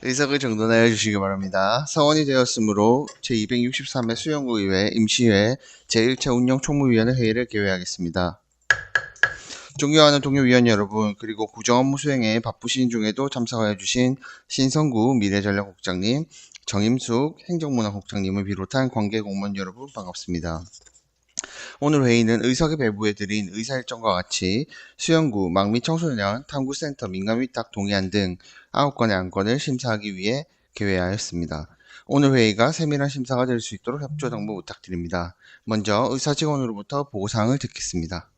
의석을 정돈하여 주시기 바랍니다. 사원이 되었으므로 제263회 수영구의회 임시회 제1차 운영총무위원회 회의를 개회하겠습니다. 존경하는 동료위원 여러분, 그리고 구정업무 수행에 바쁘신 중에도 참석하여 주신 신성구 미래전략국장님, 정임숙 행정문화국장님을 비롯한 관계공무원 여러분 반갑습니다. 오늘 회의는 의석에 배부해드린 의사일정과 같이 수영구, 망미 청소년 탐구센터 민간위탁 동의안 등 9건의 안건을 심사하기 위해 개회하였습니다. 오늘 회의가 세밀한 심사가 될 수 있도록 협조 당부 부탁드립니다. 먼저 의사 직원으로부터 보고사항을 듣겠습니다.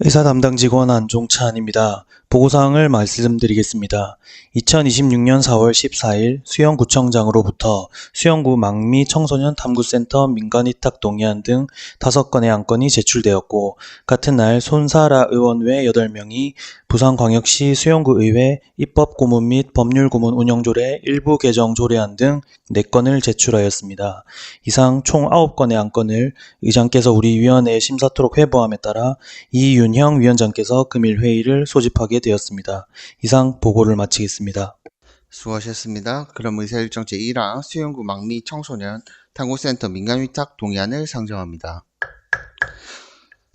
의사 담당 직원 안종찬입니다. 보고사항을 말씀드리겠습니다. 2026년 4월 14일 수영구청장으로부터 수영구 망미 청소년 탐구센터 민간위탁 동의안 등 5건의 안건이 제출되었고, 같은 날 손사라 의원 외 8명이 부산광역시 수영구의회 입법고문 및 법률고문 운영조례 일부 개정 조례안 등 4건을 제출하였습니다. 이상 총 9건의 안건을 의장께서 우리 위원회에 심사토록 회부함에 따라 이윤형 위원장께서 금일 회의를 소집하게 되었습니다. 이상 보고를 마치겠습니다. 수고하셨습니다. 그럼 의사일정 제1항 수영구 망미 청소년 탐구센터 민간위탁 동의안을 상정합니다.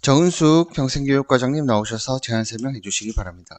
정은숙 평생교육과장님 나오셔서 제안 설명해 주시기 바랍니다.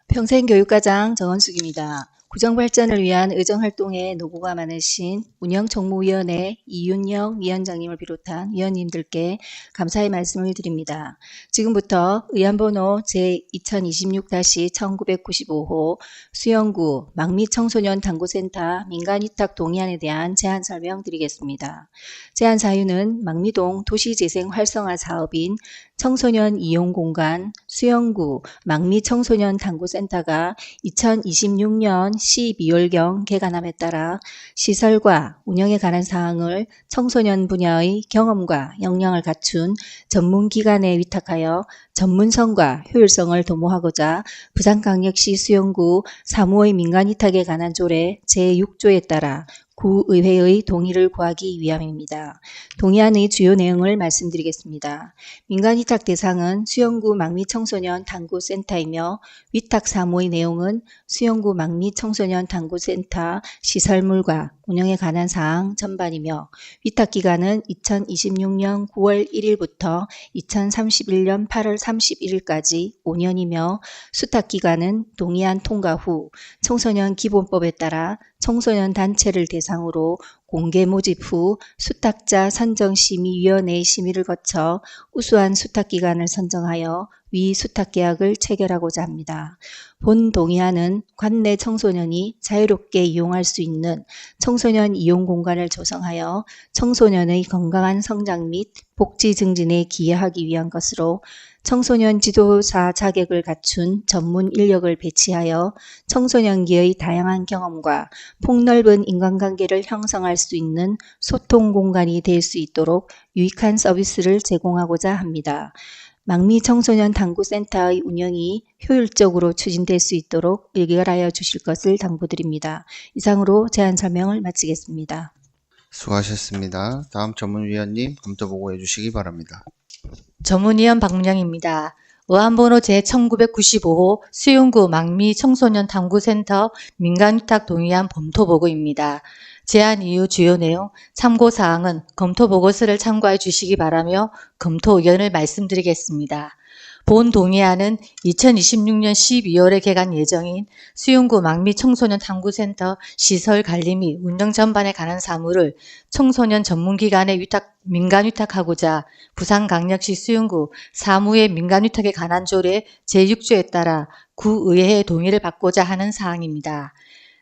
평생교육과장 정은숙입니다. 구정발전을 위한 의정활동에 노고가 많으신 운영총무위원회 이윤영 위원장님을 비롯한 위원님들께 감사의 말씀을 드립니다. 지금부터 의안번호 제2026-1995호 수영구 망미청소년 탐구센터 민간위탁 동의안에 대한 제안 설명드리겠습니다. 제안 사유는 망미동 도시재생 활성화 사업인 청소년 이용공간 수영구 망미청소년 탐구센터가 2026년 12월경 개관함에 따라 시설과 운영에 관한 사항을 청소년 분야의 경험과 역량을 갖춘 전문기관에 위탁하여 전문성과 효율성을 도모하고자 부산광역시 수영구 사무의 민간위탁에 관한 조례 제6조에 따라 구의회의 동의를 구하기 위함입니다. 동의안의 주요 내용을 말씀드리겠습니다. 민간위탁 대상은 수영구 망미청소년 탐구센터이며 위탁 사무의 내용은 수영구 망미청소년 탐구센터 시설물과 운영에 관한 사항 전반이며 위탁 기간은 2026년 9월 1일부터 2031년 8월 31일까지 5년이며 수탁 기간은 동의안 통과 후 청소년 기본법에 따라 청소년 단체를 대상으로 공개 모집 후 수탁자 선정심의위원회의 심의를 거쳐 우수한 수탁기관을 선정하여 위 수탁계약을 체결하고자 합니다. 본 동의안은 관내 청소년이 자유롭게 이용할 수 있는 청소년 이용 공간을 조성하여 청소년의 건강한 성장 및 복지 증진에 기여하기 위한 것으로 청소년 지도사 자격을 갖춘 전문 인력을 배치하여 청소년기의 다양한 경험과 폭넓은 인간관계를 형성할 수 있는 소통 공간이 될 수 있도록 유익한 서비스를 제공하고자 합니다. 망미 청소년 탐구센터의 운영이 효율적으로 추진될 수 있도록 의결하여 주실 것을 당부드립니다. 이상으로 제안 설명을 마치겠습니다. 수고하셨습니다. 다음 전문위원님 검토 보고해 주시기 바랍니다. 전문위원 박문영입니다. 의안번호 제1995호 수영구 망미 청소년 탐구센터 민간위탁 동의안 검토보고입니다. 제안 이후 주요 내용, 참고사항은 검토보고서를 참고해 주시기 바라며 검토 의견을 말씀드리겠습니다. 본 동의안은 2026년 12월에 개관 예정인 수영구 망미 청소년 탐구센터 시설 관리 및 운영 전반에 관한 사무를 청소년 전문기관에 민간위탁하고자 부산광역시 수영구 사무의 민간위탁에 관한 조례 제6조에 따라 구의회의 동의를 받고자 하는 사항입니다.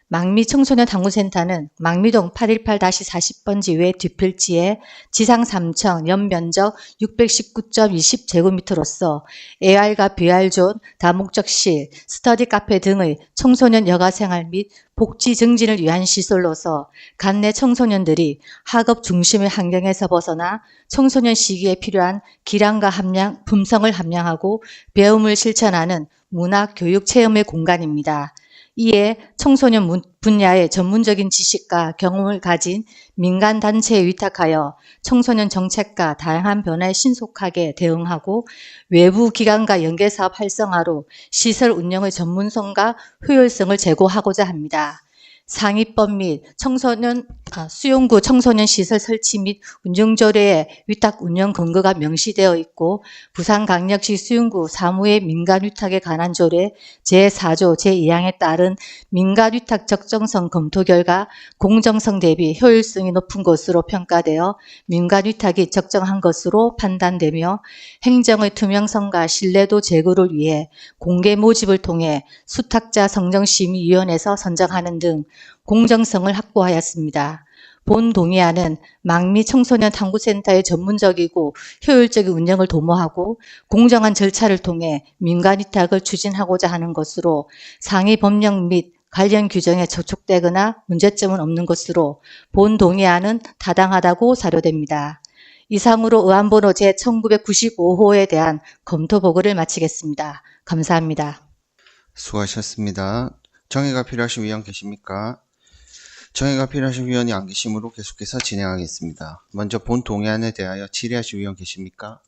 망미 청소년 탐구센터는 망미동 818-40번지 외 뒷필지에 지상 3층, 연면적 619.20제곱미터로서 AR과 BR존, 다목적실, 스터디 카페 등의 청소년 여가생활 및 복지 증진을 위한 시설로서 관내 청소년들이 학업 중심의 환경에서 벗어나 청소년 시기에 필요한 기량과 함량, 품성을 함양하고 배움을 실천하는 문화, 교육, 체험의 공간입니다. 이에 청소년 분야의 전문적인 지식과 경험을 가진 민간단체에 위탁하여 청소년 정책과 다양한 변화에 신속하게 대응하고 외부 기관과 연계사업 활성화로 시설 운영의 전문성과 효율성을 제고하고자 합니다. 상위법 및 수용구 청소년 시설 설치 및 운영조례에 위탁 운영 근거가 명시되어 있고 부산광역시 수용구 사무의 민간 위탁에 관한 조례 제4조 제2항에 따른 민간 위탁 적정성 검토 결과 공정성 대비 효율성이 높은 것으로 평가되어 민간 위탁이 적정한 것으로 판단되며 행정의 투명성과 신뢰도 제고를 위해 공개 모집을 통해 수탁자 성정심의위원회에서 선정하는 등 공정성을 확보하였습니다. 본 동의안은 망미 청소년 탐구센터의 전문적이고 효율적인 운영을 도모하고 공정한 절차를 통해 민간 위탁을 추진하고자 하는 것으로 상위 법령 및 관련 규정에 저촉되거나 문제점은 없는 것으로 본 동의안은 타당하다고 사료됩니다. 이상으로 의안번호 제1995호에 대한 검토 보고를 마치겠습니다. 감사합니다. 수고하셨습니다. 정의가 필요하신 위원 계십니까? 정의가 필요하신 위원이 안 계시므로 계속해서 진행하겠습니다. 먼저 본 동의안에 대하여 질의하실 위원 계십니까?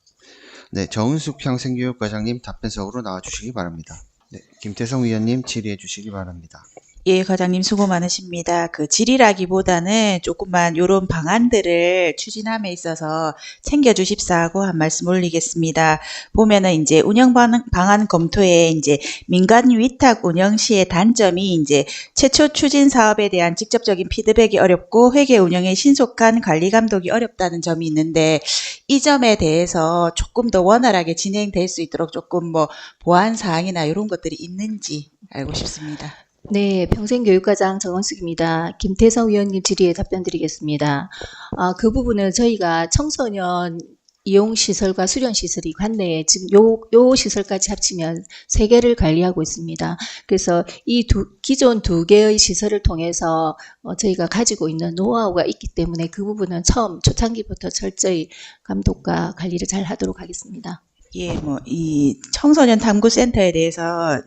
네, 정은숙 평생교육과장님 답변석으로 나와주시기 바랍니다. 네, 김태성 위원님 질의해 주시기 바랍니다. 예, 과장님 수고 많으십니다. 질의라기보다는 조금만 요런 방안들을 추진함에 있어서 챙겨주십사고 한 말씀 올리겠습니다. 보면은 이제 운영 방안 검토에 이제 민간 위탁 운영 시의 단점이 이제 최초 추진 사업에 대한 직접적인 피드백이 어렵고 회계 운영의 신속한 관리 감독이 어렵다는 점이 있는데 이 점에 대해서 조금 더 원활하게 진행될 수 있도록 조금 보완 사항이나 이런 것들이 있는지 알고 싶습니다. 네, 평생교육과장 정원숙입니다. 김태성 위원님 질의에 답변 드리겠습니다. 그 부분은 저희가 청소년 이용시설과 수련시설이 관내에 지금 요 시설까지 합치면 3개를 관리하고 있습니다. 그래서 기존 2개의 시설을 통해서 저희가 가지고 있는 노하우가 있기 때문에 그 부분은 초창기부터 철저히 감독과 관리를 잘 하도록 하겠습니다. 예, 이 청소년 탐구센터에 대해서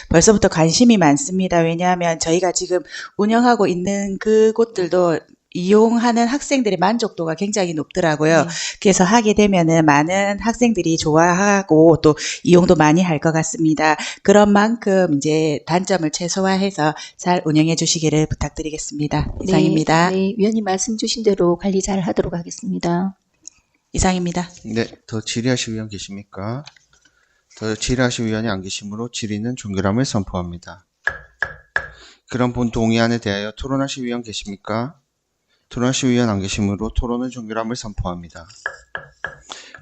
벌써부터 관심이 많습니다. 왜냐하면 저희가 지금 운영하고 있는 그곳들도 이용하는 학생들의 만족도가 굉장히 높더라고요. 네. 그래서 하게 되면은 많은 학생들이 좋아하고 또 이용도 많이 할 것 같습니다. 그런 만큼 이제 단점을 최소화해서 잘 운영해 주시기를 부탁드리겠습니다. 이상입니다. 네, 위원님 말씀 주신 대로 관리 잘 하도록 하겠습니다. 이상입니다. 네, 더 질의하실 위원 계십니까? 더 질의하실 위원이 안 계시므로 질의는 종결함을 선포합니다. 그럼 본 동의안에 대하여 토론하실 위원 계십니까? 토론하실 위원 안 계시므로 토론은 종결함을 선포합니다.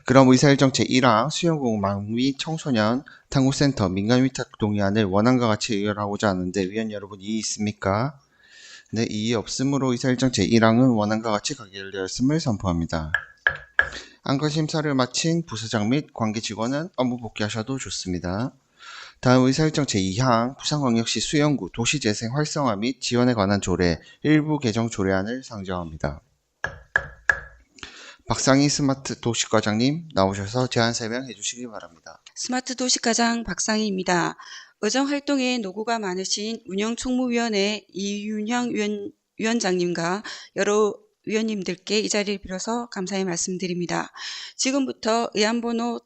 그럼 의사일정 제1항 수영공 망미 청소년 탐구센터 민간위탁 동의안을 원안과 같이 의결하고자 하는데 위원 여러분 이의 있습니까? 네, 이의 없으므로 의사일정 제1항은 원안과 같이 가결되었음을 선포합니다. 안건 심사를 마친 부서장 및 관계 직원은 업무 복귀하셔도 좋습니다. 다음 의사일정 제2항 부산광역시 수영구 도시재생 활성화 및 지원에 관한 조례 일부 개정 조례안을 상정합니다. 박상희 스마트 도시과장님 나오셔서 제안 설명해 주시기 바랍니다. 스마트 도시과장 박상희입니다. 의정활동에 노고가 많으신 운영총무위원회 이윤형 위원장님과 여러 위원님들께 이 자리를 빌어서 감사의 말씀드립니다. 지금부터 의안번호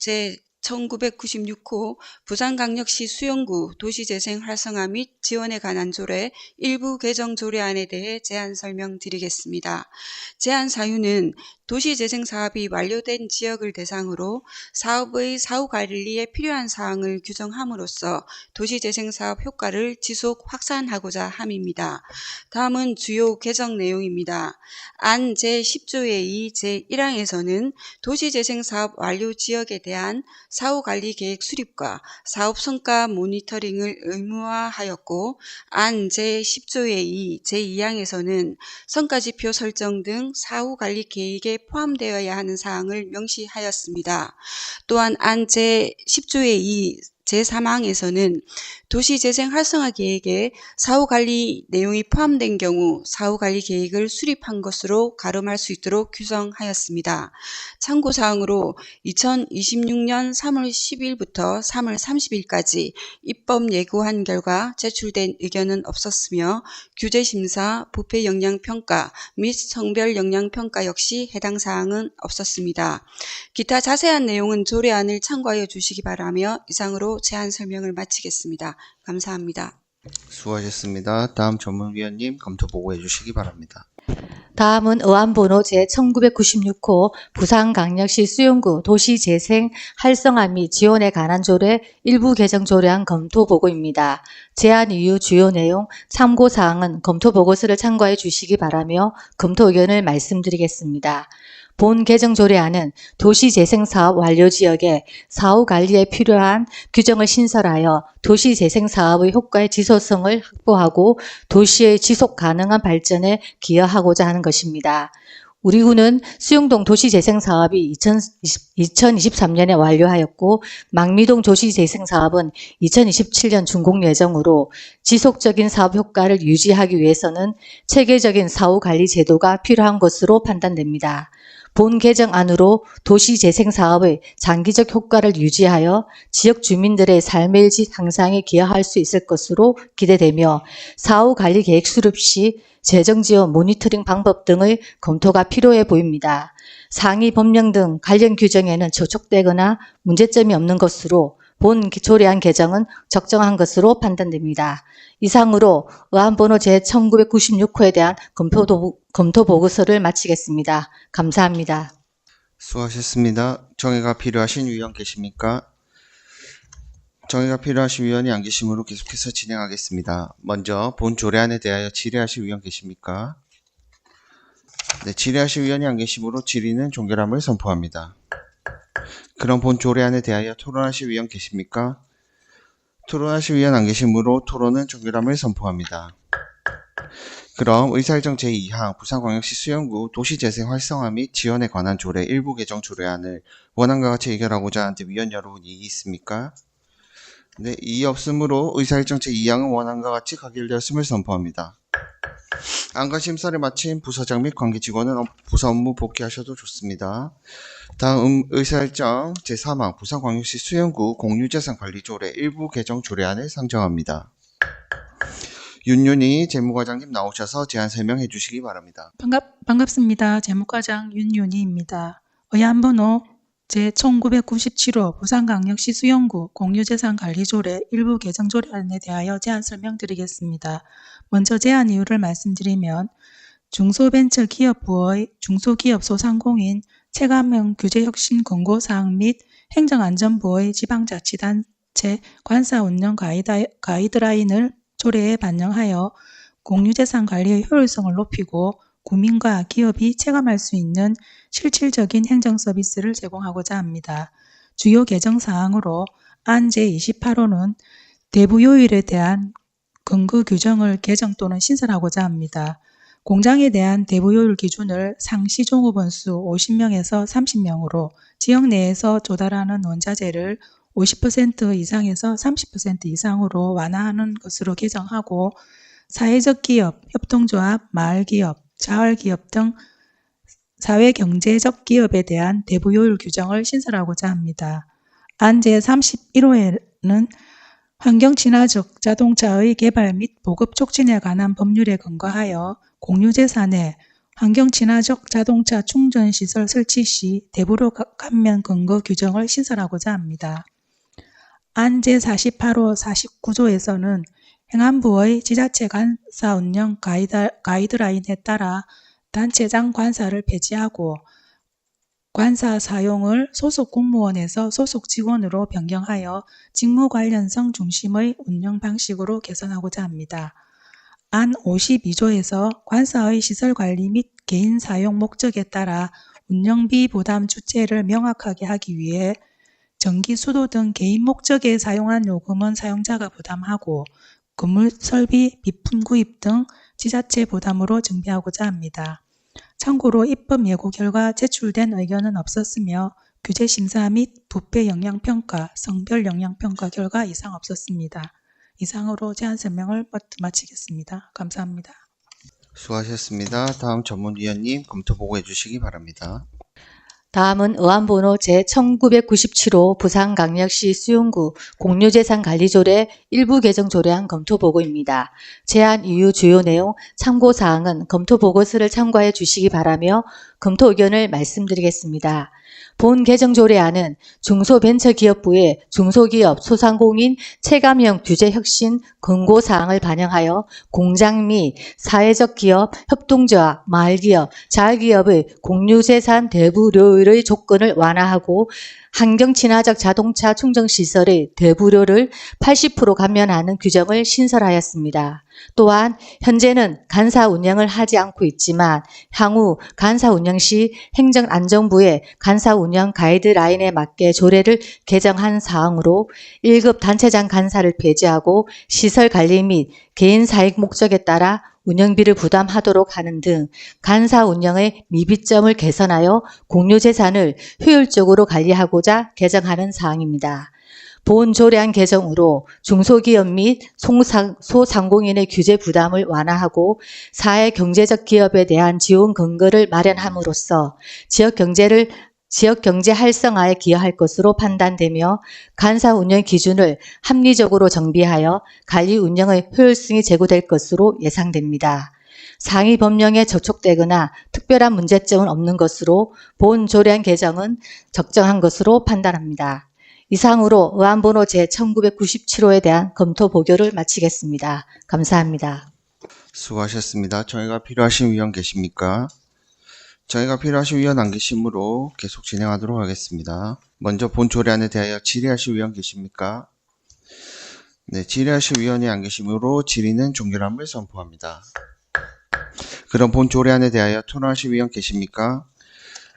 제1996호 부산광역시 수영구 도시재생 활성화 및 지원에 관한 조례 일부 개정 조례안에 대해 제안 설명드리겠습니다. 제안 사유는 도시재생 사업이 완료된 지역을 대상으로 사업의 사후 관리에 필요한 사항을 규정함으로써 도시재생 사업 효과를 지속 확산하고자 함입니다. 다음은 주요 개정 내용입니다. 안 제10조의 2 제1항에서는 도시재생 사업 완료 지역에 대한 사후 관리 계획 수립과 사업 성과 모니터링을 의무화하였고 안 제10조의 2 제2항에서는 성과지표 설정 등 사후 관리 계획에 포함되어야 하는 사항을 명시하였습니다. 또한 안 제10조의 2 제3항에서는 도시재생 활성화 계획에 사후관리 내용이 포함된 경우 사후관리 계획을 수립한 것으로 가름할 수 있도록 규정하였습니다. 참고사항으로 2026년 3월 10일부터 3월 30일까지 입법 예고한 결과 제출된 의견은 없었으며 규제심사, 부패 영향평가 및 성별 영향평가 역시 해당 사항은 없었습니다. 기타 자세한 내용은 조례안을 참고하여 주시기 바라며 이상으로 제안 설명을 마치겠습니다. 감사합니다. 수고하셨습니다. 다음 전문위원님 검토 보고해 주시기 바랍니다. 다음은 의안번호 제1996호 부산광역시 수용구 도시재생 활성화 및 지원에 관한 조례 일부 개정 조례안 검토 보고입니다. 제안 이유 주요 내용 참고사항은 검토 보고서를 참고해 주시기 바라며 검토 의견을 말씀드리겠습니다. 본 개정 조례안은 도시재생사업 완료지역의 사후 관리에 필요한 규정을 신설하여 도시재생사업의 효과의 지속성을 확보하고 도시의 지속 가능한 발전에 기여하고자 하는 것입니다. 우리 군은 수용동 도시재생사업이 2023년에 완료하였고 망미동 도시재생사업은 2027년 준공 예정으로 지속적인 사업 효과를 유지하기 위해서는 체계적인 사후관리 제도가 필요한 것으로 판단됩니다. 본 개정안으로 도시재생사업의 장기적 효과를 유지하여 지역 주민들의 삶의 질 향상에 기여할 수 있을 것으로 기대되며 사후관리 계획 수립 시 재정지원 모니터링 방법 등의 검토가 필요해 보입니다. 상위 법령 등 관련 규정에는 저촉되거나 문제점이 없는 것으로 본 조례안 개정은 적정한 것으로 판단됩니다. 이상으로 의안번호 제1996호에 대한 검토 보고서를 마치겠습니다. 감사합니다. 수고하셨습니다. 정의가 필요하신 위원 계십니까? 정의가 필요하신 위원이 안 계시므로 계속해서 진행하겠습니다. 먼저 본 조례안에 대하여 질의하실 위원 계십니까? 네, 질의하실 위원이 안 계시므로 질의는 종결함을 선포합니다. 그럼 본 조례안에 대하여 토론하실 위원 계십니까? 토론하실 위원 안 계시므로 토론은 종결함을 선포합니다. 그럼 의사일정 제2항 부산광역시 수용구 도시재생 활성화 및 지원에 관한 조례 일부 개정 조례안을 원안과 같이 의결하고자 하는데 위원 여러분 이의 있습니까? 네, 이의 없으므로 의사일정 제2항은 원안과 같이 가결되었음을 선포합니다. 안과 심사를 마친 부서장 및 관계직원은 부서 업무 복귀하셔도 좋습니다. 다음 의사일정 제3항 부산광역시 수용구 공유재산관리조례 일부 개정 조례안을 상정합니다. 윤윤희 재무과장님 나오셔서 제안 설명해 주시기 바랍니다. 반갑습니다. 재무과장 윤윤희입니다. 의안번호 제1997호 부산광역시 수용구 공유재산관리조례 일부 개정 조례안에 대하여 제안 설명드리겠습니다. 먼저 제안 이유를 말씀드리면 중소벤처기업부의 중소기업 소상공인 체감형 규제혁신 권고사항 및 행정안전부의 지방자치단체 관사 운영 가이드라인을 조례에 반영하여 공유재산 관리의 효율성을 높이고 국민과 기업이 체감할 수 있는 실질적인 행정 서비스를 제공하고자 합니다. 주요 개정 사항으로 안 제28호는 대부요일에 대한 근거 규정을 개정 또는 신설하고자 합니다. 공장에 대한 대부요일 기준을 상시 종업원수 50명에서 30명으로 지역 내에서 조달하는 원자재를 50% 이상에서 30% 이상으로 완화하는 것으로 개정하고 사회적 기업, 협동조합, 마을기업, 자활기업 등 사회경제적 기업에 대한 대부요일 규정을 신설하고자 합니다. 안 제31호에는 환경친화적 자동차의 개발 및 보급 촉진에 관한 법률에 근거하여 공유재산에 환경친화적 자동차 충전시설 설치 시 대부로 감면 근거 규정을 신설하고자 합니다. 안 제48호 49조에서는 행안부의 지자체 관사 운영 가이드라인에 따라 단체장 관사를 폐지하고 관사 사용을 소속 공무원에서 소속 직원으로 변경하여 직무 관련성 중심의 운영 방식으로 개선하고자 합니다. 안 52조에서 관사의 시설 관리 및 개인 사용 목적에 따라 운영비 부담 주체를 명확하게 하기 위해 전기, 수도 등 개인 목적에 사용한 요금은 사용자가 부담하고 건물 설비, 비품 구입 등 지자체 부담으로 증비하고자 합니다. 참고로 입법 예고 결과 제출된 의견은 없었으며 규제 심사 및 부패 영향평가, 성별 영향평가 결과 이상 없었습니다. 이상으로 제안 설명을 마치겠습니다. 감사합니다. 수고하셨습니다. 다음 전문위원님 검토 보고해 주시기 바랍니다. 다음은 의안번호 제1997호 부산광역시 수용구 공유재산관리조례 일부 개정 조례안 검토 보고입니다. 제안 이유 주요 내용 참고사항은 검토 보고서를 참고해 주시기 바라며 검토 의견을 말씀드리겠습니다. 본 개정 조례안은 중소벤처기업부의 중소기업 소상공인 체감형 규제혁신 권고사항을 반영하여 공장 및 사회적 기업, 협동조합, 마을기업, 자활기업의 공유재산 대부료율의 조건을 완화하고 환경친화적 자동차 충전시설의 대부료를 80% 감면하는 규정을 신설하였습니다. 또한 현재는 간사 운영을 하지 않고 있지만 향후 간사 운영 시 행정안전부의 간사 운영 가이드라인에 맞게 조례를 개정한 사항으로 1급 단체장 간사를 폐지하고 시설 관리 및 개인 사익 목적에 따라 운영비를 부담하도록 하는 등 간사 운영의 미비점을 개선하여 공유재산을 효율적으로 관리하고자 개정하는 사항입니다. 본 조례안 개정으로 중소기업 및 소상공인의 규제 부담을 완화하고 사회 경제적 기업에 대한 지원 근거를 마련함으로써 지역 경제 활성화에 기여할 것으로 판단되며 간사 운영 기준을 합리적으로 정비하여 관리 운영의 효율성이 제고될 것으로 예상됩니다. 상위 법령에 저촉되거나 특별한 문제점은 없는 것으로 본 조례안 개정은 적정한 것으로 판단합니다. 이상으로 의안번호 제1997호에 대한 검토 보고를 마치겠습니다. 감사합니다. 수고하셨습니다. 정의가 필요하신 위원 계십니까? 정의가 필요하신 위원 안 계시므로 계속 진행하도록 하겠습니다. 먼저 본 조례안에 대하여 질의하실 위원 계십니까? 네, 질의하실 위원이 안 계시므로 질의는 종결함을 선포합니다. 그럼 본 조례안에 대하여 토론하실 위원 계십니까?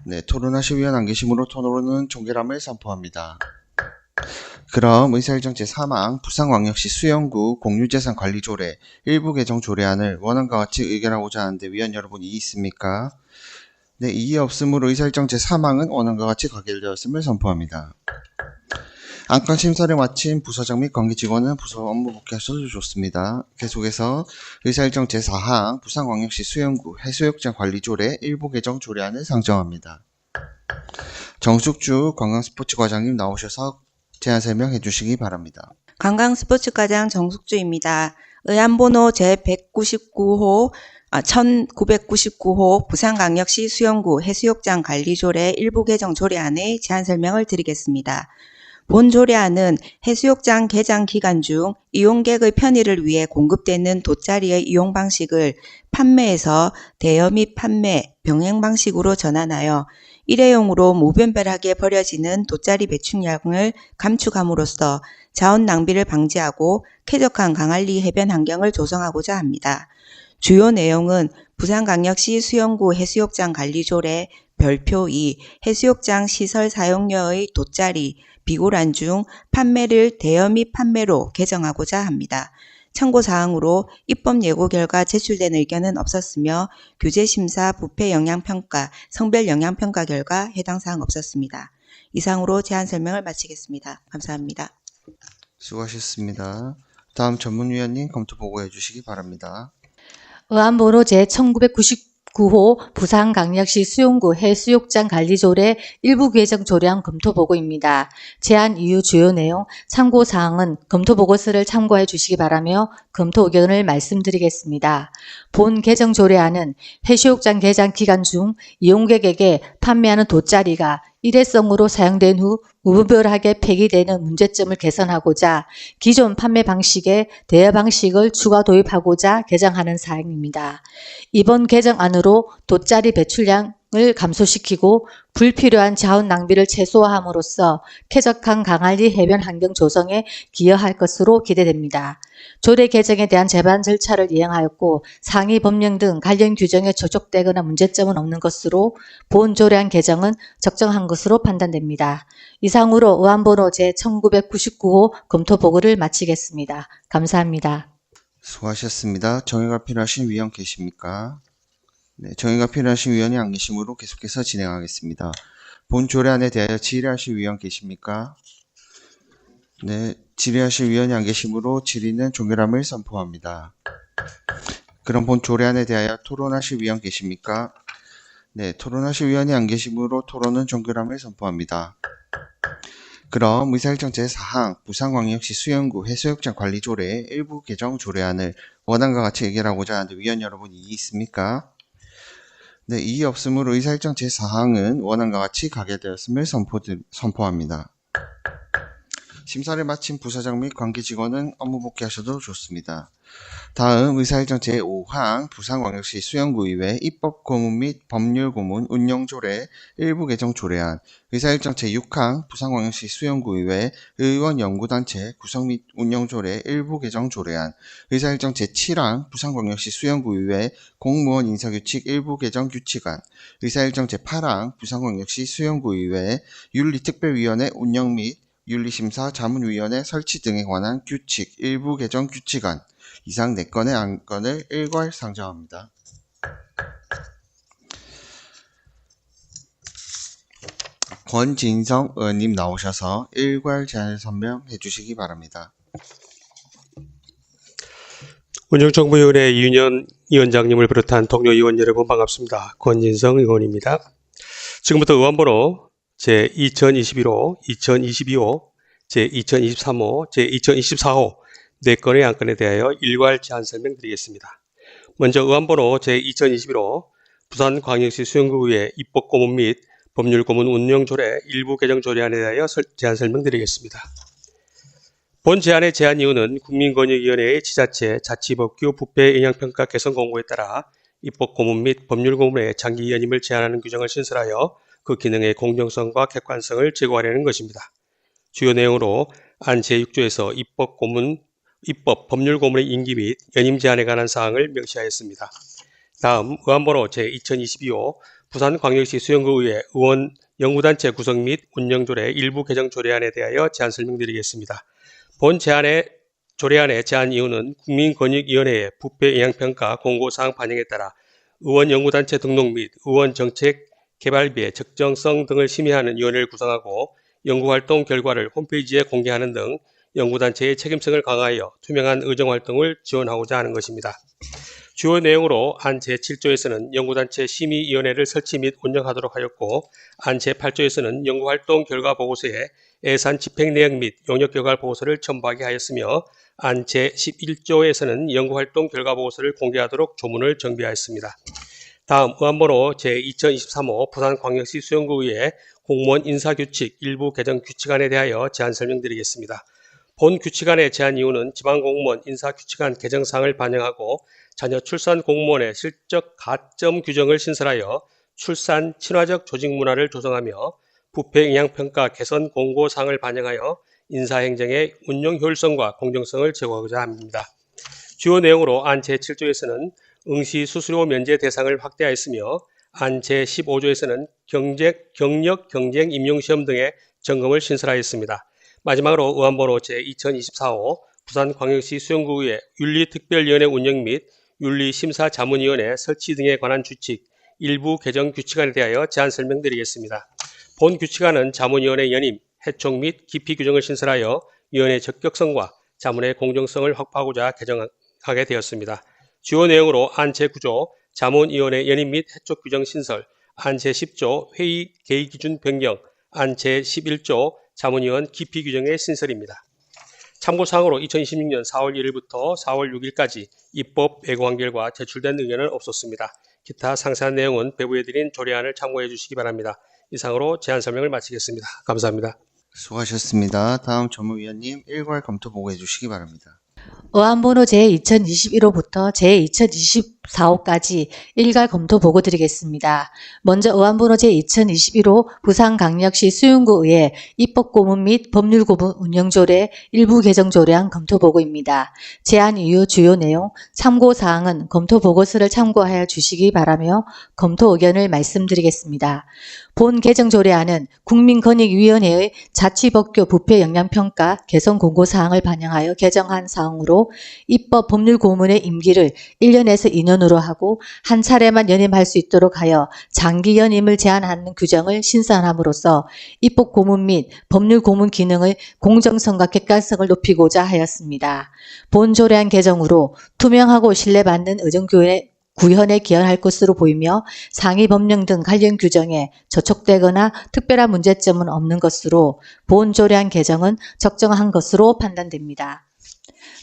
네, 토론하실 위원 안 계시므로 토론은 종결함을 선포합니다. 그럼 의사일정 제3항 부산광역시 수영구 공유재산관리조례 일부 개정 조례안을 원안과 같이 의결하고자 하는데 위원 여러분 이의 있습니까? 네, 이의 없으므로 의사일정 제3항은 원안과 같이 가결되었음을 선포합니다. 안건 심사를 마친 부서장 및 관계직원은 부서 업무 복귀하셔도 좋습니다. 계속해서 의사일정 제4항 부산광역시 수영구 해수욕장 관리조례 일부 개정 조례안을 상정합니다. 정숙주 관광스포츠과장님 나오셔서 제안 설명해 주시기 바랍니다. 관광스포츠과장 정숙주입니다. 의안번호 제1999호 1999호 부산광역시 수영구 해수욕장 관리조례 일부 개정 조례안의 제안 설명을 드리겠습니다. 본 조례안은 해수욕장 개장 기간 중 이용객의 편의를 위해 공급되는 돗자리의 이용 방식을 판매에서 대여 및 판매, 병행 방식으로 전환하여 일회용으로 무분별하게 버려지는 돗자리 배출량을 감축함으로써 자원 낭비를 방지하고 쾌적한 강안리 해변 환경을 조성하고자 합니다. 주요 내용은 부산광역시 수영구 해수욕장 관리조례 별표 2 해수욕장 시설 사용료의 돗자리, 비고란 중 판매를 대여 및 판매로 개정하고자 합니다. 참고사항으로 입법 예고 결과 제출된 의견은 없었으며 규제심사, 부패 영향평가, 성별 영향평가 결과 해당 사항 없었습니다. 이상으로 제안 설명을 마치겠습니다. 감사합니다. 수고하셨습니다. 다음 전문위원님 검토 보고해 주시기 바랍니다. 의안번호 제1999호 부산광역시 수용구 해수욕장 관리조례 일부 개정 조례안 검토 보고입니다. 제안 이유 주요 내용, 참고 사항은 검토 보고서를 참고해 주시기 바라며 검토 의견을 말씀드리겠습니다. 본 개정 조례안은 해수욕장 개장 기간 중 이용객에게 판매하는 돗자리가 일회성으로 사용된 후 무분별하게 폐기되는 문제점을 개선하고자 기존 판매 방식에 대여 방식을 추가 도입하고자 개정하는 사항입니다. 이번 개정안으로 돗자리 배출량을 감소시키고 불필요한 자원 낭비를 최소화함으로써 쾌적한 강안리 해변 환경 조성에 기여할 것으로 기대됩니다. 조례 개정에 대한 제반 절차를 이행하였고 상위 법령 등 관련 규정에 저촉되거나 문제점은 없는 것으로 본 조례안 개정은 적정한 것으로 판단됩니다. 이상으로 의안번호 제1999호 검토 보고를 마치겠습니다. 감사합니다. 수고하셨습니다. 정의가 필요하신 위원 계십니까? 네, 정의가 필요하신 위원이 안 계시므로 계속해서 진행하겠습니다. 본 조례안에 대하여 질의하실 위원 계십니까? 네, 질의하실 위원이 안 계시므로 질의는 종결함을 선포합니다. 그럼 본 조례안에 대하여 토론하실 위원 계십니까? 네, 토론하실 위원이 안 계시므로 토론은 종결함을 선포합니다. 그럼 의사일정 제4항 부산광역시 수영구 해수욕장 관리조례 일부 개정 조례안을 원안과 같이 의결하고자 하는데 위원 여러분 이의 있습니까? 네, 이의 없으므로 의사일정 제4항은 원안과 같이 가결되었음을 선포합니다. 심사를 마친 부사장 및 관계 직원은 업무 복귀하셔도 좋습니다. 다음 의사일정 제5항 부산광역시 수영구의회 입법고문 및 법률고문 운영조례 일부 개정 조례안, 의사일정 제6항 부산광역시 수영구의회 의원연구단체 구성 및 운영조례 일부 개정 조례안, 의사일정 제7항 부산광역시 수영구의회 공무원 인사규칙 일부 개정 규칙안, 의사일정 제8항 부산광역시 수영구의회 윤리특별위원회 운영 및 윤리심사 자문위원회 설치 등에 관한 규칙 일부 개정 규칙안, 이상 4건의 안건을 일괄 상정합니다. 권진성 의원님 나오셔서 일괄 제안을 설명해 주시기 바랍니다. 운영정보위원회 이윤현 위원장님을 비롯한 동료 의원 여러분 반갑습니다. 권진성 의원입니다. 지금부터 의원번호 제2021호, 2022호, 제2023호, 제2024호 4건의 안건에 대하여 일괄 제안 설명드리겠습니다. 먼저 의안번호 제2021호 부산광역시 수영구의회 입법고문 및 법률고문 운영조례 일부 개정 조례안에 대하여 제안 설명드리겠습니다. 본 제안의 제안 이유는 국민권익위원회의 지자체 자치법규 부패 영향평가 개선 공고에 따라 입법고문 및 법률고문의 장기 연임을 제한하는 규정을 신설하여 그 기능의 공정성과 객관성을 제고하려는 것입니다. 주요 내용으로 안 제6조에서 입법 법률고문의 임기 및 연임 제한에 관한 사항을 명시하였습니다. 다음 의안번호 제2022호 부산광역시 수영구의회 의원 연구단체 구성 및 운영조례 일부 개정 조례안에 대하여 제안 설명드리겠습니다. 본 조례안의 제안 이유는 국민권익위원회의 부패 영향평가 공고사항 반영에 따라 의원 연구단체 등록 및 의원 정책 개발비의 적정성 등을 심의하는 위원회를 구성하고 연구활동 결과를 홈페이지에 공개하는 등 연구단체의 책임성을 강화하여 투명한 의정활동을 지원하고자 하는 것입니다. 주요 내용으로 안 제7조에서는 연구단체 심의위원회를 설치 및 운영하도록 하였고, 안 제8조에서는 연구활동 결과 보고서에 예산 집행 내역 및 용역 결과 보고서를 첨부하게 하였으며, 안 제11조에서는 연구활동 결과 보고서를 공개하도록 조문을 정비하였습니다. 다음 의안번호 제2023호 부산광역시 수영구의회 공무원 인사규칙 일부 개정 규칙안에 대하여 제안 설명드리겠습니다. 본 규칙안의 제안 이유는 지방공무원 인사규칙안 개정사항을 반영하고 자녀 출산 공무원의 실적 가점 규정을 신설하여 출산 친화적 조직 문화를 조성하며 부패 영향평가 개선 공고사항을 반영하여 인사행정의 운영 효율성과 공정성을 제고하고자 합니다. 주요 내용으로 안 제7조에서는 응시 수수료 면제 대상을 확대하였으며, 안 제15조에서는 경력 경쟁 임용시험 등의 점검을 신설하였습니다. 마지막으로 의안번호 제2024호 부산광역시 수영구의회 윤리특별위원회 운영 및 윤리심사자문위원회 설치 등에 관한 규칙 일부 개정 규칙안에 대하여 제안 설명드리겠습니다. 본 규칙안은 자문위원회 연임, 해촉 및 기피 규정을 신설하여 위원회 적격성과 자문의 공정성을 확보하고자 개정하게 되었습니다. 주요 내용으로 안 제9조 자문위원회 연임 및 해촉 규정 신설, 안 제10조 회의 개의 기준 변경, 안 제11조 자문위원 기피 규정의 신설입니다. 참고사항으로 2026년 4월 1일부터 4월 6일까지 입법 예고 한결과 제출된 의견은 없었습니다. 기타 상세한 내용은 배부해드린 조례안을 참고해 주시기 바랍니다. 이상으로 제안 설명을 마치겠습니다. 감사합니다. 수고하셨습니다. 다음 전무위원님 일괄 검토 보고해 주시기 바랍니다. 의안번호 제2021호부터 제2024호까지 일괄 검토 보고 드리겠습니다. 먼저 의안번호 제2021호 부산광역시 수영구의회 입법고문 및 법률고문 운영조례 일부 개정 조례안 검토 보고입니다. 제안 이유 주요 내용, 참고사항은 검토 보고서를 참고하여 주시기 바라며 검토 의견을 말씀드리겠습니다. 본 개정조례안은 국민권익위원회의 자치법규 부패 영향평가 개선 공고사항을 반영하여 개정한 사항으로 입법 법률고문의 임기를 1년에서 2년으로 하고 한 차례만 연임할 수 있도록 하여 장기 연임을 제한하는 규정을 신설함으로써 입법고문 및 법률고문 기능의 공정성과 객관성을 높이고자 하였습니다. 본 조례안 개정으로 투명하고 신뢰받는 의정구현에 기여할 것으로 보이며 상위 법령 등 관련 규정에 저촉되거나 특별한 문제점은 없는 것으로 본 조례안 개정은 적정한 것으로 판단됩니다.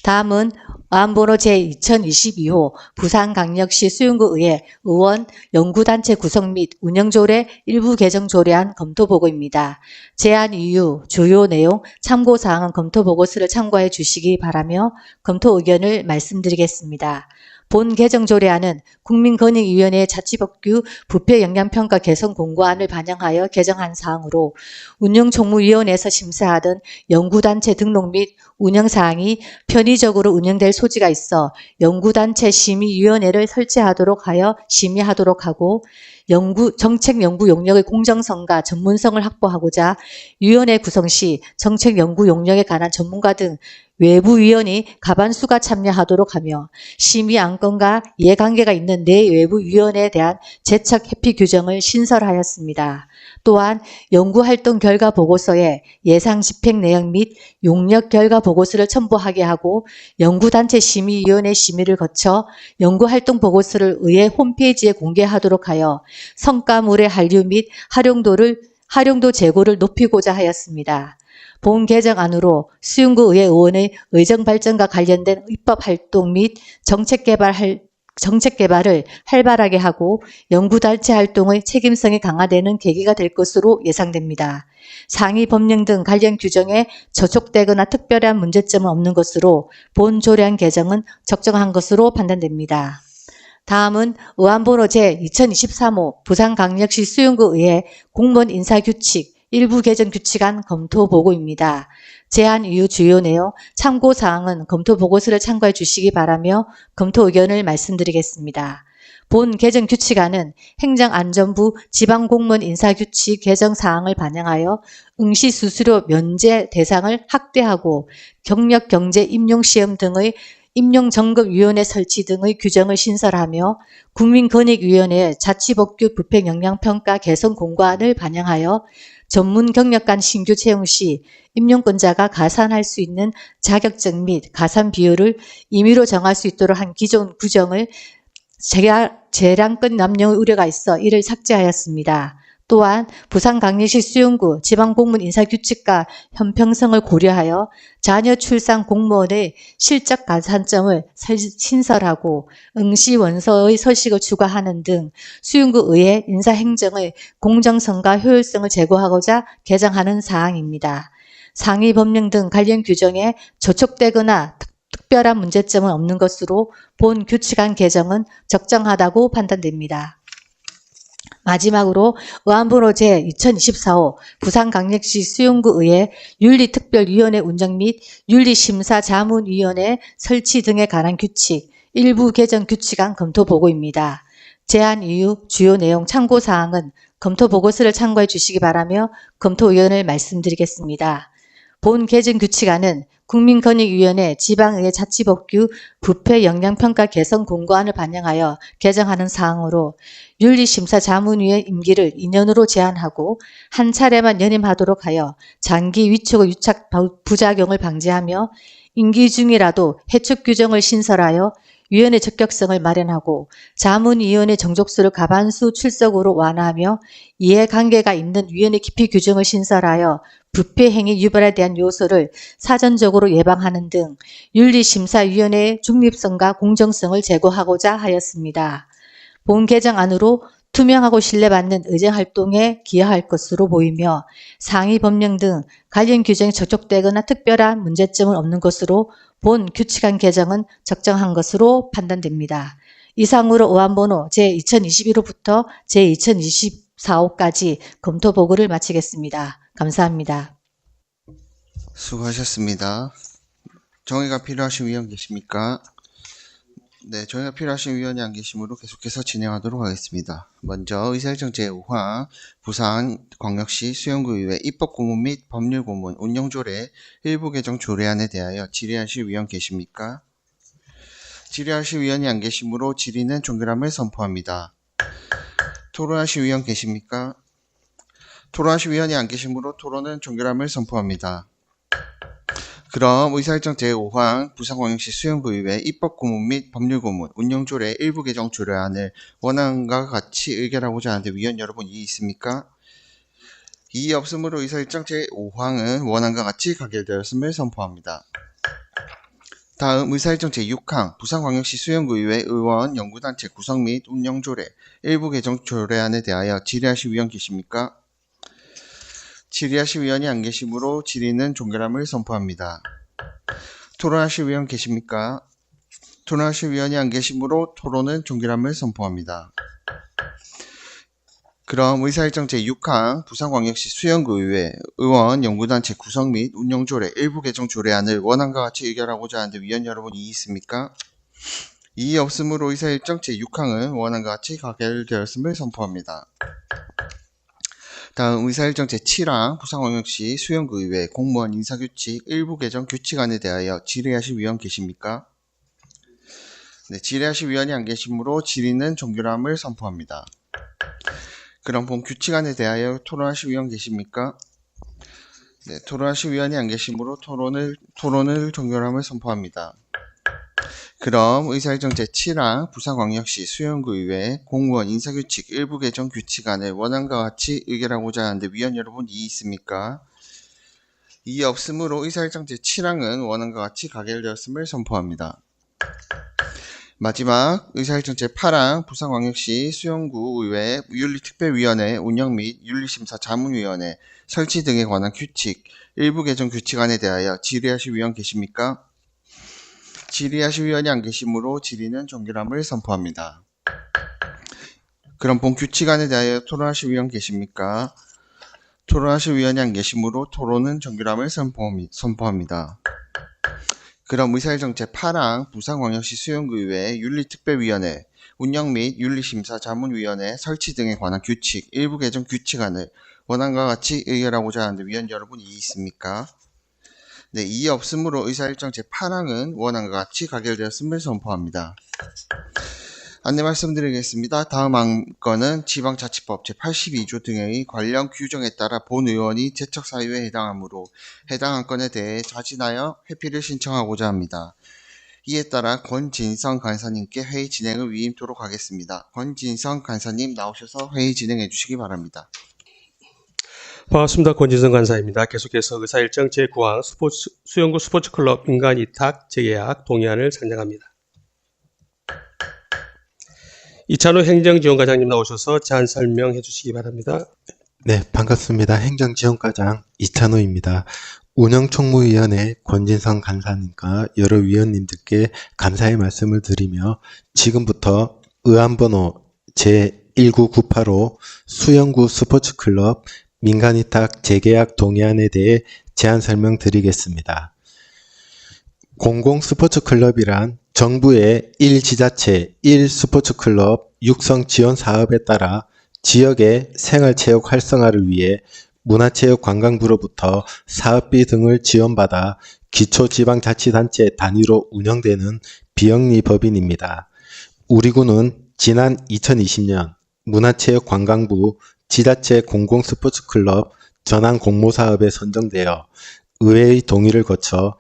다음은 안번호 제2022호 부산광역시 수영구의회 의원 연구단체 구성 및 운영조례 일부 개정 조례안 검토보고입니다. 제안 이유, 주요 내용, 참고사항은 검토보고서를 참고해 주시기 바라며 검토 의견을 말씀드리겠습니다. 본 개정조례안은 국민권익위원회 자치법규 부패영향평가 개선 공고안을 반영하여 개정한 사항으로 운영총무위원회에서 심사하던 연구단체 등록 및 운영사항이 편의적으로 운영될 소지가 있어 연구단체 심의위원회를 설치하도록 하여 심의하도록 하고 정책 연구 용역의 공정성과 전문성을 확보하고자 위원회 구성 시 정책 연구 용역에 관한 전문가 등 외부위원이 과반수가 참여하도록 하며 심의 안건과 이해관계가 있는 내외부위원회에 대한 제척 회피 규정을 신설하였습니다. 또한 연구활동 결과 보고서에 예상 집행 내용 및 용역 결과 보고서를 첨부하게 하고 연구단체 심의위원회 심의를 거쳐 연구활동 보고서를 의회 홈페이지에 공개하도록 하여 성과물의 한류 및 활용도 재고를 높이고자 하였습니다. 본 개정안으로 수영구의회 의원의 의정 발전과 관련된 입법 활동 및 정책 개발을 활발하게 하고 연구단체 활동의 책임성이 강화되는 계기가 될 것으로 예상됩니다. 상위 법령 등 관련 규정에 저촉되거나 특별한 문제점은 없는 것으로 본 조례안 개정은 적정한 것으로 판단됩니다. 다음은 의안번호 제2023호 부산광역시 수영구의회 공무원 인사규칙 일부 개정 규칙안 검토 보고입니다. 제안 이유 주요 내용, 참고 사항은 검토 보고서를 참고해 주시기 바라며 검토 의견을 말씀드리겠습니다. 본 개정 규칙안은 행정안전부 지방공무원 인사규칙 개정 사항을 반영하여 응시 수수료 면제 대상을 확대하고 경력 경제 임용 시험 등의 임용점검위원회 설치 등의 규정을 신설하며 국민권익위원회 자치법규 부패영향평가 개선 공고안을 반영하여 전문 경력간 신규 채용 시 임용권자가 가산할 수 있는 자격증 및 가산 비율을 임의로 정할 수 있도록 한 기존 규정을 재량권 남용의 우려가 있어 이를 삭제하였습니다. 또한 부산광역시 수영구 지방공무원 인사규칙과 형평성을 고려하여 자녀 출산 공무원의 실적 가산점을 신설하고 응시 원서의 서식을 추가하는 등 수영구 의회 인사행정의 공정성과 효율성을 제고하고자 개정하는 사항입니다. 상위 법령 등 관련 규정에 저촉되거나 특별한 문제점은 없는 것으로 본 규칙안 개정은 적정하다고 판단됩니다. 마지막으로 의안번호 제2024호 부산광역시 수영구의회 윤리특별위원회 운영 및 윤리심사자문위원회 설치 등에 관한 규칙, 일부 개정 규칙안 검토 보고입니다. 제안 이유, 주요 내용, 참고사항은 검토 보고서를 참고해 주시기 바라며 검토 의견을 말씀드리겠습니다. 본 개정 규칙안은 국민권익위원회 지방의회 자치법규 부패영향평가 개선 공고안을 반영하여 개정하는 사항으로 윤리심사자문위의 임기를 2년으로 제한하고 한 차례만 연임하도록 하여 장기 위촉의 유착 부작용을 방지하며 임기 중이라도 해촉 규정을 신설하여 위원회 적격성을 마련하고 자문위원회 정족수를 과반수 출석으로 완화하며 이해관계가 있는 위원회 기피 규정을 신설하여 부패 행위 유발에 대한 요소를 사전적으로 예방하는 등 윤리심사위원회의 중립성과 공정성을 제고하고자 하였습니다. 본 개정안으로 투명하고 신뢰받는 의정활동에 기여할 것으로 보이며 상위 법령 등 관련 규정이 저촉되거나 특별한 문제점은 없는 것으로 본 규칙안 개정은 적정한 것으로 판단됩니다. 이상으로 의안번호 제2021호부터 제2024호까지 검토 보고를 마치겠습니다. 감사합니다. 수고하셨습니다. 정의가 필요하신 위원 계십니까? 네, 정의가 필요하신 위원이 안 계시므로 계속해서 진행하도록 하겠습니다. 먼저 의사일정 제5화 부산광역시 수영구의회 입법고문 및 법률고문 운영조례 일부 개정 조례안에 대하여 질의하실 위원 계십니까? 질의하실 위원이 안 계시므로 질의는 종결함을 선포합니다. 토론하실 위원 계십니까? 토론하실 위원이 안 계시므로 토론은 종결함을 선포합니다. 그럼 의사일정 제5항 부산광역시 수영구의회 입법고문 및 법률고문 운영조례 일부 개정 조례안을 원안과 같이 의결하고자 하는데 위원 여러분 이의 있습니까? 이의 없으므로 의사일정 제5항은 원안과 같이 가결되었음을 선포합니다. 다음 의사일정 제6항 부산광역시 수영구의회 의원 연구단체 구성 및 운영조례 일부 개정 조례안에 대하여 질의하실 위원 계십니까? 질의하실 위원이 안 계시므로 질의는 종결함을 선포합니다. 토론하실 위원 계십니까? 토론하실 위원이 안 계시므로 토론은 종결함을 선포합니다. 그럼 의사일정 제6항 부산광역시 수영구의회 의원 연구단체 구성 및 운영조례 일부 개정 조례안을 원안과 같이 의결하고자 하는데 위원 여러분 이의 있습니까? 이의 없으므로 의사일정 제6항은 원안과 같이 가결되었음을 선포합니다. 다음 의사일정 제7항 부산광역시 수영구의회 공무원 인사규칙 일부 개정 규칙안에 대하여 질의하실 위원 계십니까? 네, 질의하실 위원이 안 계시므로 질의는 종결함을 선포합니다. 그럼 본 규칙안에 대하여 토론하실 위원 계십니까? 네, 토론하실 위원이 안 계시므로 토론을 종결함을 선포합니다. 그럼 의사일정 제7항 부산광역시 수영구의회 공무원 인사규칙 일부 개정 규칙안을 원안과 같이 의결하고자 하는데 위원 여러분 이의 있습니까? 이의 없으므로 의사일정 제7항은 원안과 같이 가결되었음을 선포합니다. 마지막 의사일정 제8항 부산광역시 수영구의회 윤리특별위원회 운영 및 윤리심사 자문위원회 설치 등에 관한 규칙 일부 개정 규칙안에 대하여 질의하실 위원 계십니까? 질의하실 위원이 안 계시므로 질의는 종결함을 선포합니다. 그럼 본 규칙안에 대하여 토론하실 위원 계십니까? 토론하실 위원이 안 계시므로 토론은 종결함을 선포합니다. 그럼 의사일정 제8항 부산광역시 수영구의회 윤리특별위원회 운영 및 윤리심사 자문위원회 설치 등에 관한 규칙 일부 개정 규칙안을 원안과 같이 의결하고자 하는데 위원 여러분 이의 있습니까? 네, 이의 없으므로 의사일정 제8항은 원안과 같이 가결되었음을 선포합니다. 안내 말씀드리겠습니다. 다음 안건은 지방자치법 제82조 등의 관련 규정에 따라 본 의원이 제척 사유에 해당하므로 해당 안건에 대해 자진하여 회피를 신청하고자 합니다. 이에 따라 권진성 간사님께 회의 진행을 위임토록 하겠습니다. 권진성 간사님 나오셔서 회의 진행해 주시기 바랍니다. 반갑습니다. 권진성 간사입니다. 계속해서 의사일정 제9항 수영구 스포츠클럽 민간위탁 재계약 동의안을 상정합니다. 이찬호 행정지원과장님 나오셔서 제안 설명해 주시기 바랍니다. 네, 반갑습니다. 행정지원과장 이찬호입니다. 운영총무위원회 권진성 간사님과 여러 위원님들께 감사의 말씀을 드리며 지금부터 의안번호 제19985 수영구 스포츠클럽 민간위탁 재계약 동의안에 대해 제안 설명드리겠습니다. 공공스포츠클럽이란 정부의 1지자체 1스포츠클럽 육성 지원 사업에 따라 지역의 생활체육 활성화를 위해 문화체육관광부로부터 사업비 등을 지원받아 기초지방자치단체 단위로 운영되는 비영리 법인입니다. 우리 군은 지난 2020년 문화체육관광부 지자체 공공스포츠클럽 전환 공모사업에 선정되어 의회의 동의를 거쳐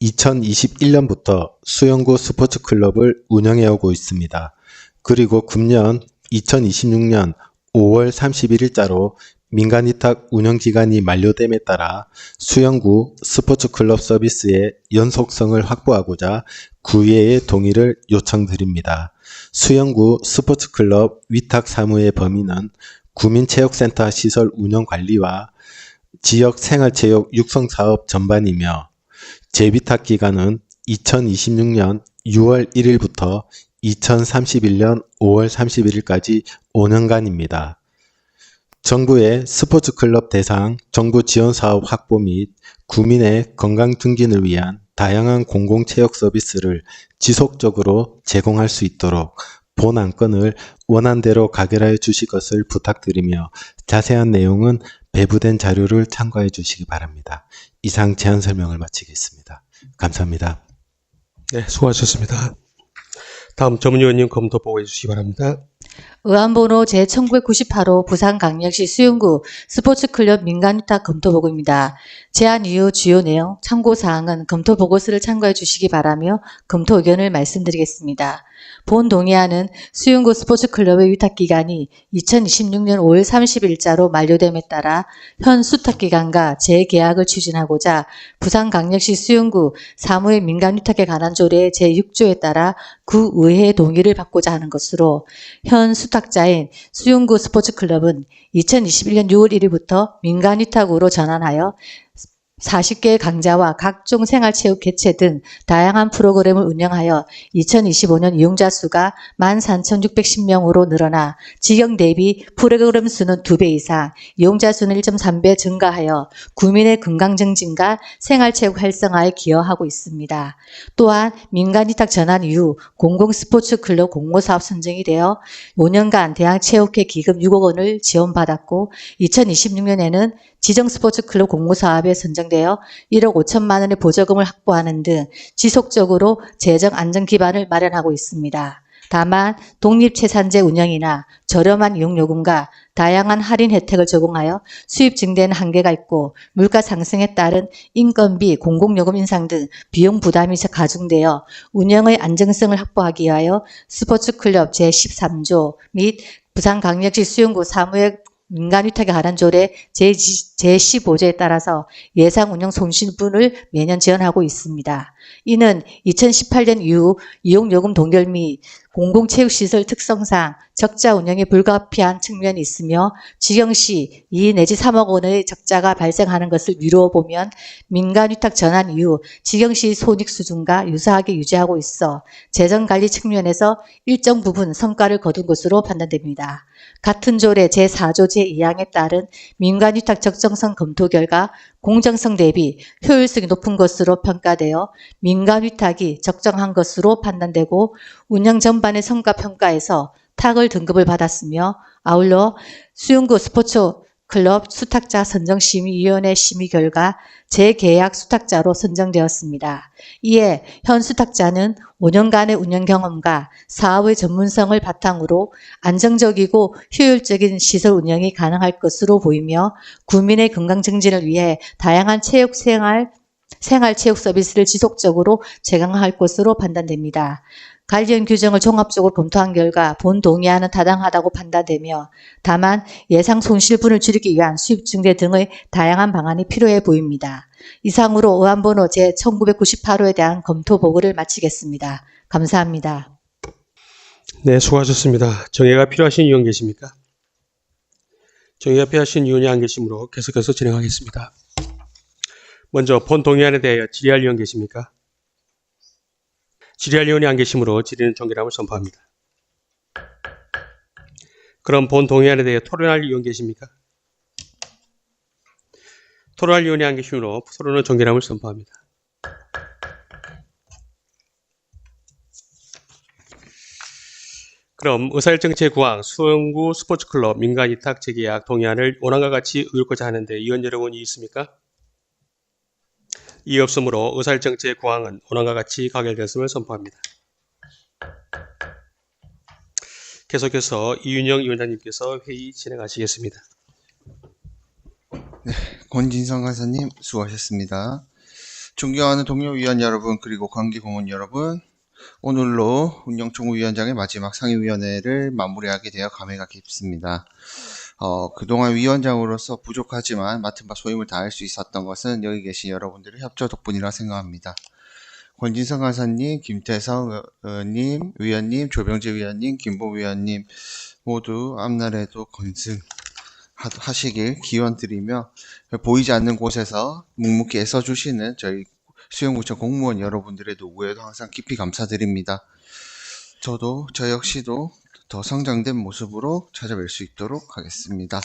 2021년부터 수영구 스포츠클럽을 운영해오고 있습니다. 그리고 금년 2026년 5월 31일자로 민간위탁 운영기간이 만료됨에 따라 수영구 스포츠클럽 서비스의 연속성을 확보하고자 구의회의 동의를 요청드립니다. 수영구 스포츠클럽 위탁 사무의 범위는 구민체육센터 시설 운영관리와 지역 생활체육 육성사업 전반이며 재위탁 기간은 2026년 6월 1일부터 2031년 5월 31일까지 5년간입니다. 정부의 스포츠클럽 대상 정부 지원사업 확보 및 구민의 건강 증진을 위한 다양한 공공체육 서비스를 지속적으로 제공할 수 있도록 본 안건을 원안대로 가결하여 주실 것을 부탁드리며 자세한 내용은 배부된 자료를 참고해 주시기 바랍니다. 이상 제안 설명을 마치겠습니다. 감사합니다. 네, 수고하셨습니다. 다음 전문위원님 검토 보고해 주시기 바랍니다. 의안번호 제1998호 부산광역시 수영구 스포츠클럽 민간위탁 검토보고입니다. 제안 이후 주요 내용, 참고사항은 검토보고서를 참고해 주시기 바라며 검토 의견을 말씀드리겠습니다. 본 동의안은 수영구 스포츠클럽의 위탁기간이 2026년 5월 30일자로 만료됨에 따라 현 수탁기간과 재계약을 추진하고자 부산광역시 수영구 사무의 민간위탁에 관한 조례 제6조에 따라 구의회의 동의를 받고자 하는 것으로 현 수탁자인 수영구 스포츠클럽은 2021년 6월 1일부터 민간위탁으로 전환하여 40개의 강좌와 각종 생활체육 개최 등 다양한 프로그램을 운영하여 2025년 이용자 수가 13,610명으로 늘어나 지경 대비 프로그램 수는 2배 이상, 이용자 수는 1.3배 증가하여 구민의 건강 증진과 생활체육 활성화에 기여하고 있습니다. 또한 민간위탁 전환 이후 공공스포츠클럽 공모사업 선정이 되어 5년간 대한체육회 기금 6억 원을 지원받았고 2026년에는 지정스포츠클럽 공모사업에 선정되어 1억 5천만 원의 보조금을 확보하는 등 지속적으로 재정 안정 기반을 마련하고 있습니다. 다만 독립체산제 운영이나 저렴한 이용요금과 다양한 할인 혜택을 제공하여 수입 증대는 한계가 있고 물가 상승에 따른 인건비, 공공요금 인상 등 비용 부담이 가중되어 운영의 안정성을 확보하기 위하여 스포츠클럽 제13조 및 부산광역시 수영구 사무의 민간위탁에 관한 조례 제15조에 따라서 예상 운영 손실분을 매년 지원하고 있습니다. 이는 2018년 이후 이용요금 동결 및 공공체육시설 특성상 적자 운영에 불가피한 측면이 있으며 지경시 2 내지 3억 원의 적자가 발생하는 것을 미루어 보면 민간위탁 전환 이후 지경시 손익 수준과 유사하게 유지하고 있어 재정관리 측면에서 일정 부분 성과를 거둔 것으로 판단됩니다. 같은 조례 제4조 제2항에 따른 민간위탁 적정성 검토 결과 공정성 대비 효율성이 높은 것으로 평가되어 민간위탁이 적정한 것으로 판단되고 운영 전반의 성과 평가에서 탁월 등급을 받았으며 아울러 수영구 스포츠클럽 수탁자 선정심의위원회 심의 결과 재계약 수탁자로 선정되었습니다. 이에 현 수탁자는 5년간의 운영 경험과 사업의 전문성을 바탕으로 안정적이고 효율적인 시설 운영이 가능할 것으로 보이며 구민의 건강 증진을 위해 다양한 생활체육 서비스를 지속적으로 제공할 것으로 판단됩니다. 관련 규정을 종합적으로 검토한 결과 본 동의안은 타당하다고 판단되며 다만 예상 손실분을 줄이기 위한 수입 증대 등의 다양한 방안이 필요해 보입니다. 이상으로 의안번호 제1998호에 대한 검토 보고를 마치겠습니다. 감사합니다. 네, 수고하셨습니다. 정의가 필요하신 의원 계십니까? 정의가 필요하신 의원이 안 계시므로 계속해서 진행하겠습니다. 먼저 본 동의안에 대하여 질의할 의원 계십니까? 질의할 의원이 안 계시므로 질의는 종결함을 선포합니다. 그럼 본 동의안에 대해 토론할 의원 계십니까? 토론할 의원이 안 계시므로 토론은 종결함을 선포합니다. 그럼 의사일정 제9항 수영구 스포츠클럽 민간위탁 재계약 동의안을 원안과 같이 의결하고자 하는데 의원 여러분이 있습니까? 이의 없으므로 의사일정 제9항은 원안과 같이 가결되었음을 선포합니다. 계속해서 이윤영 위원장님께서 회의 진행하시겠습니다. 네, 권진성 간사님 수고하셨습니다. 존경하는 동료 위원 여러분 그리고 관계 공원 여러분, 오늘로 운영총무위원장의 마지막 상임위원회를 마무리하게 되어 감회가 깊습니다. 그동안 위원장으로서 부족하지만 맡은 바 소임을 다할 수 있었던 것은 여기 계신 여러분들의 협조 덕분이라 생각합니다. 권진성 간사님, 김태성 의원님, 위원님, 조병재 위원님, 김보 위원님 모두 앞날에도 건승하시길 기원드리며 보이지 않는 곳에서 묵묵히 애써주시는 저희 수영구청 공무원 여러분들의 노고에도 항상 깊이 감사드립니다. 저 역시도 더 성장된 모습으로 찾아뵐 수 있도록 하겠습니다.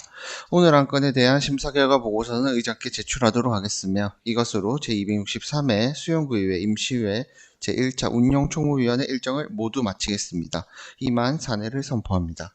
오늘 안건에 대한 심사 결과 보고서는 의장께 제출하도록 하겠으며 이것으로 제263회 수영구의회 임시회 제1차 운영총무위원회 일정을 모두 마치겠습니다. 이만 사내를 선포합니다.